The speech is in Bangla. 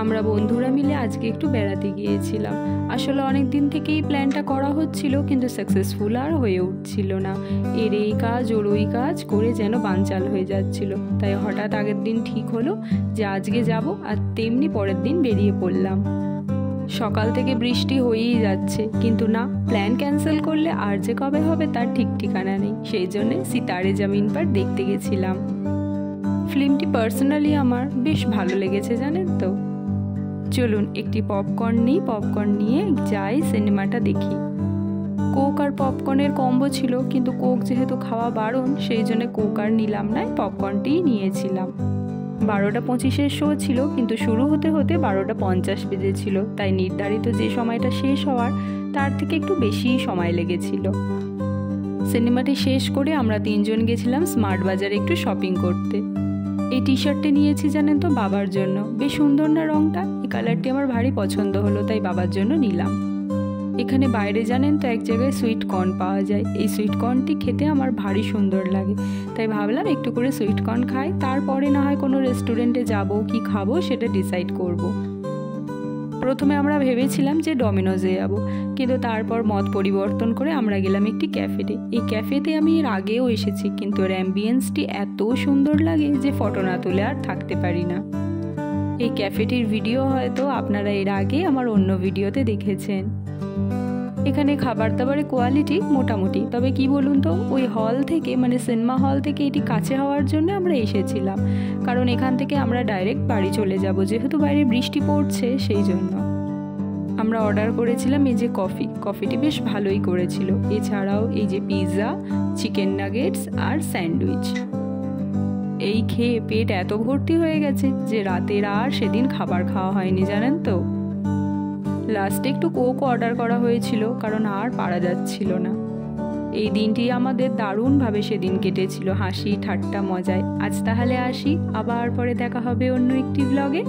আমরা বন্ধুরা মিলে আজকে একটু বেড়াতে গিয়েছিলাম। আসলে অনেক দিন থেকেই প্ল্যানটা করা হচ্ছিল, কিন্তু সাকসেসফুল আর হয়ে উঠছিল না। এর এই কাজ ওর ওই কাজ করে যেন বানচাল হয়ে যাচ্ছিল। তাই হঠাৎ আগের দিন ঠিক হলো যে আজকে যাব, আর তেমনি পরের দিন বেরিয়ে পড়লাম। সকাল থেকে বৃষ্টি হয়েই যাচ্ছে, কিন্তু না, প্ল্যান ক্যান্সেল করলে আর যে কবে হবে তার ঠিক ঠিকানা নেই। সেই জন্যে সিতারে জামিন পার দেখতে গেছিলাম। ফিল্মটি পার্সোনালি আমার বেশ ভালো লেগেছে, জানেন তো। চলুন একটি পপকর্ন নিই, পপকর্ন নিয়ে যাই সিনেমাটা দেখি। কোক আর পপকর্নের কম্বো ছিল, কিন্তু কোক যেহেতু খাওয়া বারণ, সেই জন্য কোক আর নিলাম না, পপকর্নটিই নিয়েছিলাম। 12:25 শো ছিল, কিন্তু শুরু হতে হতে 12:50 বেজেছিল। তাই নির্ধারিত যে সময়টা শেষ হওয়ার তার থেকে একটু বেশিই সময় লেগেছিল। সিনেমাটি শেষ করে আমরা 3 জন গেছিলাম স্মার্ট বাজারে একটু শপিং করতে। এই টি শার্টটি নিয়েছি জানেন তো বাবার জন্য। বেশ সুন্দর না রঙটা? এই কালারটি আমার ভারী পছন্দ হলো, তাই বাবার জন্য নিলাম। এখানে বাইরে জানেন তো এক জায়গায় সুইট কর্ন পাওয়া যায়। এই সুইট কর্নটি খেতে আমার ভারী সুন্দর লাগে, তাই ভাবলাম একটু করে সুইট কর্ন খাই, তারপরে না হয় কোনো রেস্টুরেন্টে যাব, কি খাবো সেটা ডিসাইড করব। প্রথমে আমরা ভেবেছিলাম যে ডমিনোজে যাব, কিন্তু তারপর মত পরিবর্তন করে আমরা গেলাম একটি ক্যাফেতে। এই ক্যাফেতে আমি এর আগেও এসেছি, কিন্তু এর অ্যাম্বিয়েন্সটি এত সুন্দর লাগে যে ফটো না তুলে আর থাকতে পারি না। এই ক্যাফেটির ভিডিও হয়তো আপনারা এর আগে আমার অন্য ভিডিওতে দেখেছেন। এখানে খাবার দাবারের কোয়ালিটি মোটামুটি, তবে কি বলুন তো, ওই হল থেকে মানে সিনেমা হল থেকে এটি কাছে হওয়ার জন্য আমরা এসেছিলাম, কারণ এখান থেকে আমরা ডাইরেক্ট বাড়ি চলে যাব, যেহেতু বাইরে বৃষ্টি পড়ছে সেই জন্য। আমরা অর্ডার করেছিলাম এই যে কফিটি বেশ ভালোই করেছিল। এছাড়াও এই যে পিৎজা, চিকেন নাগেটস আর স্যান্ডউইচ। এই খেয়ে পেট এত ভর্তি হয়ে গেছে যে রাতের আর সেদিন খাবার খাওয়া হয়নি, জানেন তো। লাস্টে একটু কোক অর্ডার করা হয়েছিল, কারণ আর পারা যাচ্ছিল না। এই দিনটি আমাদের দারুণভাবে সেদিন কেটেছিল, হাসি ঠাট্টা মজায়। আজ তাহলে আসি, আবার পরে দেখা হবে অন্য একটি ব্লগে।